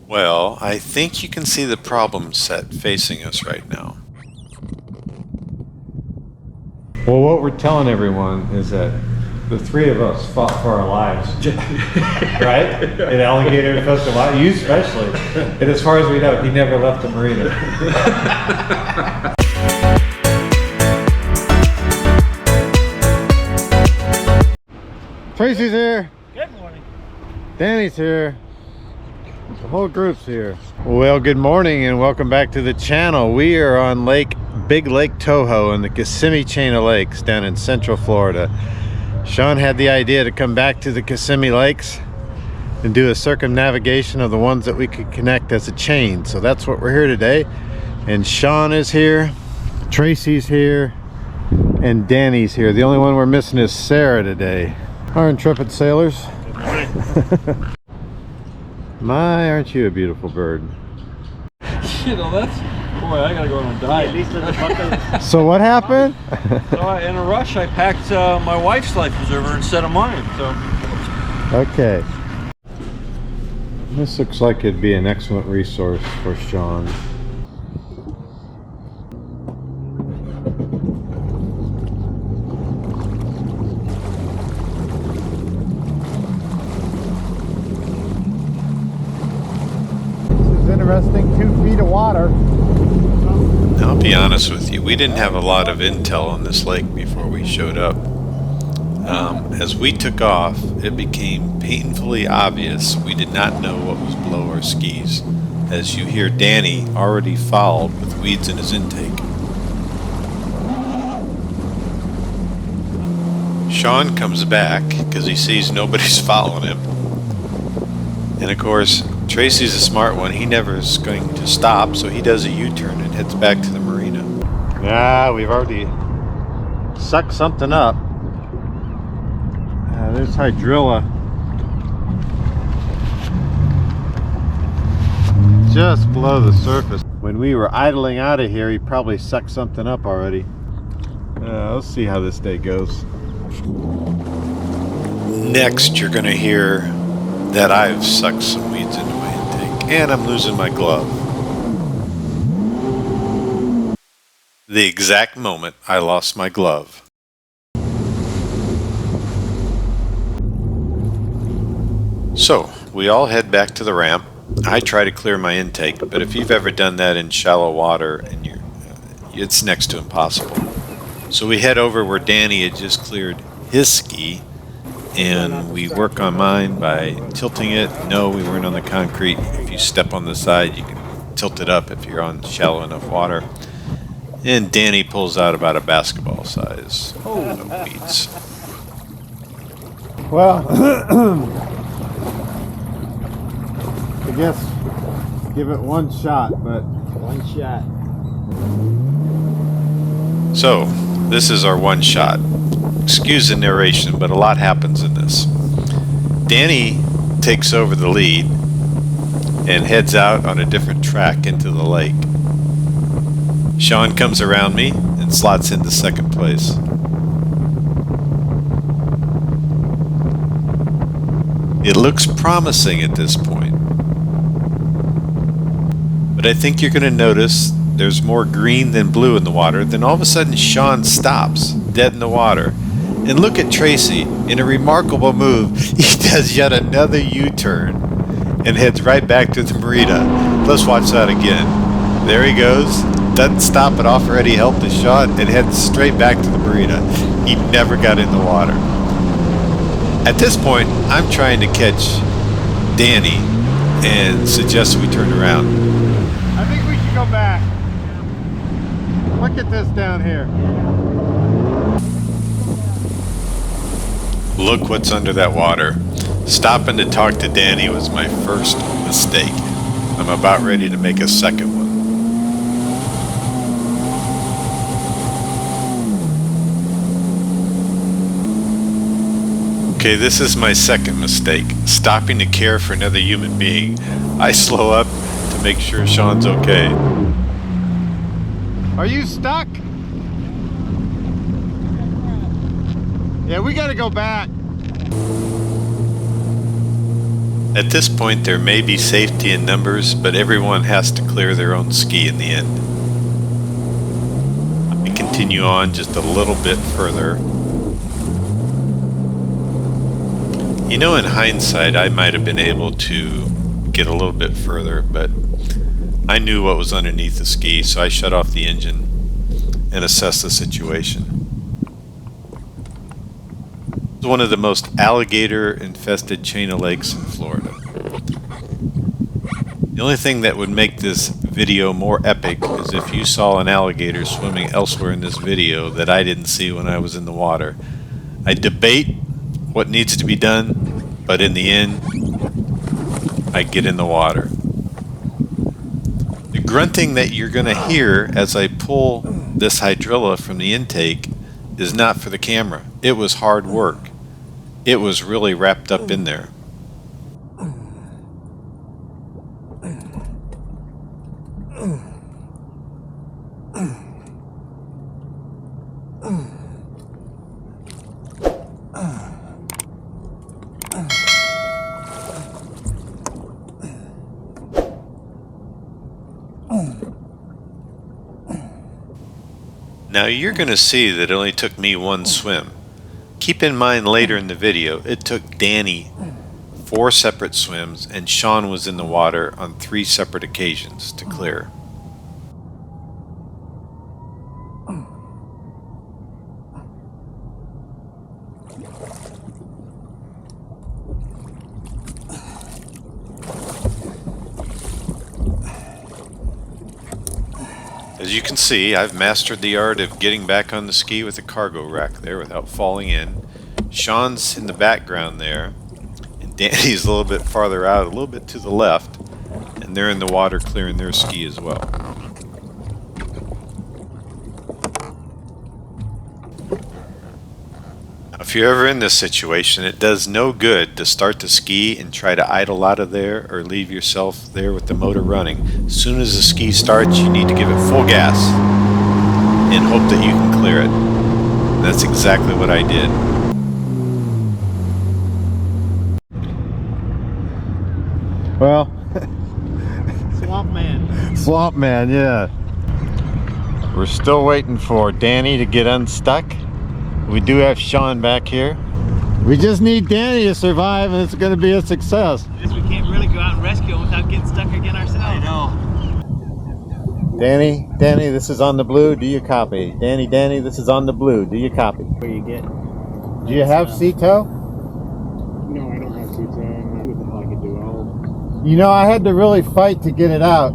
Well, I think you can see the problem set facing us right now. Well, what we're telling everyone is that the three of us fought for our lives, right? In alligator infested water, you especially. And as far as we know, he never left the marina. Tracy's here. Good morning. Danny's here. The whole group's here. Well, good morning and welcome back to the channel. We are on Big Lake Toho in the Kissimmee Chain of Lakes down in Central Florida. Sean had the idea to come back to the Kissimmee Lakes and do a circumnavigation of the ones that we could connect as a chain. So that's what we're here today. And Sean is here, Tracy's here, and Danny's here. The only one we're missing is Sarah today. Our intrepid sailors. My, aren't you a beautiful bird? You know, that's... Boy, I gotta go on a diet. At least in the bucket. So what happened? So in a rush, I packed my wife's life preserver instead of mine, so... Okay. This looks like it'd be an excellent resource for Sean. Interesting, 2 feet of water. I'll be honest with you, we didn't have a lot of intel on this lake before we showed up. As we took off, it became painfully obvious we did not know what was below our skis, as you hear Danny already fouled with weeds in his intake. Sean comes back because he sees nobody's following him. And of course, Tracy's a smart one. He never is going to stop, so he does a U-turn and heads back to the marina. Yeah, we've already sucked something up. There's Hydrilla. Just below the surface. When we were idling out of here, he probably sucked something up already. Let's see how this day goes. Next, you're going to hear that I've sucked some weeds into my intake, and I'm losing my glove. The exact moment I lost my glove. So, we all head back to the ramp. I try to clear my intake, but if you've ever done that in shallow water, and it's next to impossible. So we head over where Danny had just cleared his ski, and we work on mine by tilting it. No, we weren't on the concrete. If you step on the side, you can tilt it up if you're on shallow enough water. And Danny pulls out about a basketball size of weeds. Well, I guess give it one shot, but... One shot. So, this is our one shot. Excuse the narration, but a lot happens in this. Danny takes over the lead and heads out on a different track into the lake. Sean comes around me and slots into second place. It looks promising at this point, but I think you're going to notice there's more green than blue in the water. Then all of a sudden Sean stops dead in the water. And look at Tracy, in a remarkable move, he does yet another U-turn and heads right back to the marina. Let's watch that again. There he goes, doesn't stop at offer any help to Sean, and heads straight back to the marina. He never got in the water. At this point, I'm trying to catch Danny and suggest we turn around. I think we should go back. Look at this down here. Look what's under that water. Stopping to talk to Danny was my first mistake. I'm about ready to make a second one. Okay, this is my second mistake. Stopping to care for another human being. I slow up to make sure Sean's okay. Are you stuck? Yeah, we gotta go back. At this point, there may be safety in numbers, but everyone has to clear their own ski in the end. I continue on just a little bit further. You know, in hindsight, I might have been able to get a little bit further, but I knew what was underneath the ski, so I shut off the engine and assessed the situation. It's one of the most alligator-infested chain of lakes in Florida. The only thing that would make this video more epic is if you saw an alligator swimming elsewhere in this video that I didn't see when I was in the water. I debate what needs to be done, but in the end, I get in the water. The grunting that you're going to hear as I pull this Hydrilla from the intake is not for the camera. It was hard work. It was really wrapped up in there. Now you're going to see that it only took me one swim. Keep in mind later in the video, it took Danny 4 separate swims and Sean was in the water on 3 separate occasions to clear. As you can see, I've mastered the art of getting back on the ski with a cargo rack there without falling in. Sean's in the background there, and Danny's a little bit farther out, a little bit to the left, and they're in the water clearing their ski as well. If you're ever in this situation, it does no good to start the ski and try to idle out of there or leave yourself there with the motor running. As soon as the ski starts, you need to give it full gas and hope that you can clear it. And that's exactly what I did. Well, Swamp Man. Swamp Man, yeah. We're still waiting for Danny to get unstuck. We do have Sean back here. We just need Danny to survive and it's going to be a success. We can't really go out and rescue him without getting stuck again ourselves. I know. Danny, this is on the blue. Do you copy? Danny, this is on the blue. Do you copy? Where you get? Do you have Seadoo? No, I don't have Seadoo. I don't know what the hell I could do. You know, I had to really fight to get it out.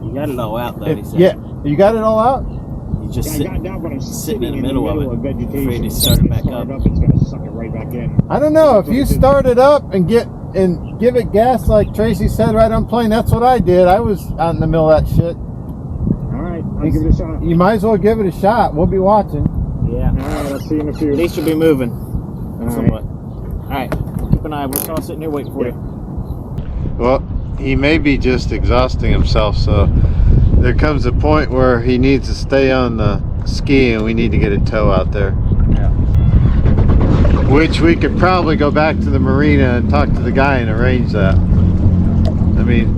You got it all out, though. He said. Yeah, you got it all out? You just I got it down, but I'm sitting in the middle of it. vegetation. Afraid to start it back up. It's gonna suck it right back in. I don't know. If you start it up and give it gas like Tracy said right on plane, that's what I did. I was out in the middle of that shit. All right, I'll give it a shot. You might as well give it a shot. We'll be watching. Yeah. All right, I'll see you in a few. At least you'll be moving. All Somewhat. All right. Keep an eye. We're all sitting here waiting for you. Well, he may be just exhausting himself, so there comes a point where he needs to stay on the ski and we need to get a tow out there. Yeah. Which we could probably go back to the marina and talk to the guy and arrange that. I mean,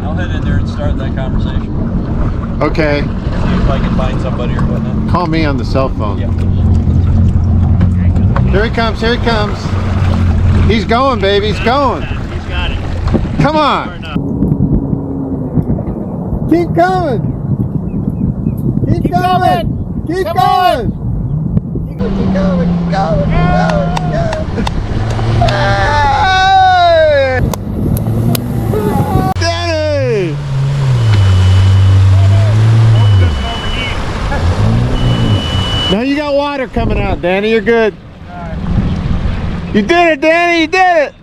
I'll head in there and start that conversation. okay, See if I can find somebody or whatnot. call me on the cell phone. Yeah. Here he comes, here he comes. He's going, baby, he's going. He's got it. Come on. Keep coming. Keep coming. Keep going. Keep going. Keep going. Hey! Danny! Now you got water coming out, Danny. You're good. You did it, Danny. You did it.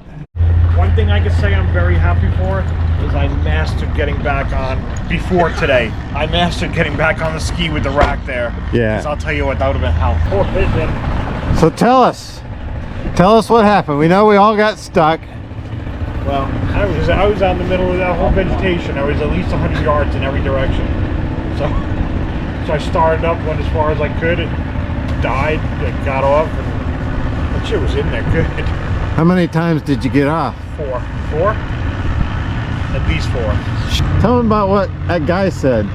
One thing I can say I'm very happy for is I mastered getting back on before today. I mastered getting back on the ski with the rack there. Yeah. 'Cause I'll tell you what, that would have been hell. Poor Pigeon. So tell us what happened. We know we all got stuck. Well, I was out in the middle of that whole vegetation. I was at least 100 yards in every direction. So I started up, went as far as I could, and died, and got off, and that shit was in there good. How many times did you get off? Four. At least 4. Tell them about what that guy said.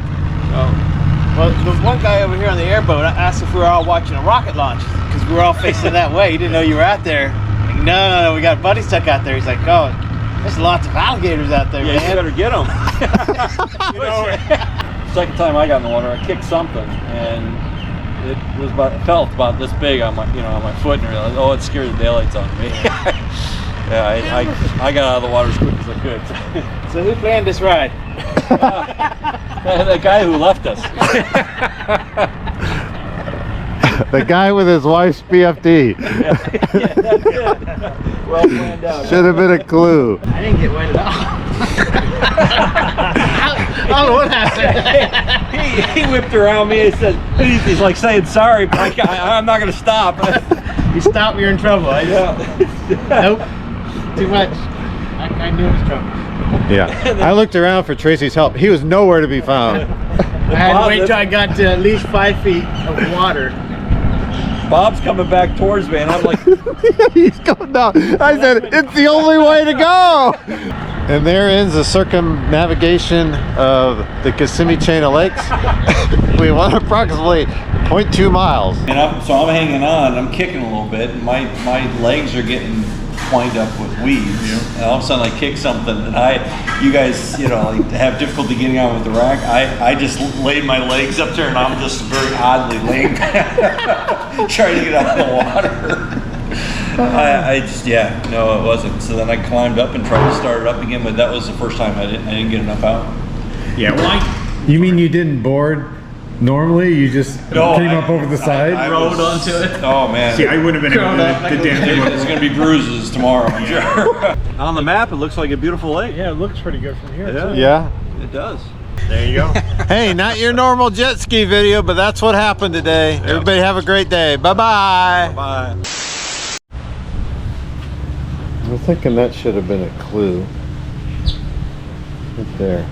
Well, the one guy over here on the airboat asked if we were all watching a rocket launch because we were all facing that way. He didn't know you were out there. Like, no, we got a buddy stuck out there. He's like, oh, there's lots of alligators out there, man. You better get them. Second time I got in the water, I kicked something, and it felt about this big on my, on my foot, and I realized, oh, it scared the daylights out of me. Yeah, I got out of the water as quick as I could. So who planned this ride? The guy who left us. The guy with his wife's BFD. Yeah, that's it. Well planned out. Should have been a clue. I didn't get wet at all. I don't know what happened. He whipped around me and said, he's like saying sorry, but I'm not going to stop. You stopped, you're in trouble. Nope. Too much. I knew it was trouble. Yeah. I looked around for Tracy's help. He was nowhere to be found. I had to wait till I got to at least 5 feet of water. Bob's coming back towards me, and I'm like, He's going down. I said, it's the only way to go. And there ends the circumnavigation of the Kissimmee Chain of Lakes. We went approximately 0.2 miles. and so I'm hanging on, I'm kicking a little bit, and my legs are getting twined up with weeds. And all of a sudden I kick something, and you guys, like, have difficulty getting on with the rack. I just laid my legs up there, and I'm just very oddly laying back, trying to get out of the water. No, it wasn't. So then I climbed up and tried to start it up again, but that was the first time I didn't get enough out. Yeah, well, You mean you didn't board normally? You just came up over the side? I rode onto it. Oh man. see, I wouldn't have been able to do the damn thing. It's going to be bruises tomorrow, I'm sure. On the map, it looks like a beautiful lake. Yeah, it looks pretty good from here. Yeah. Too. Yeah. It does. There you go. Hey, not your normal jet ski video, but that's what happened today. Everybody have a great day. Bye-bye. Bye. I'm thinking that should have been a clue. Right there.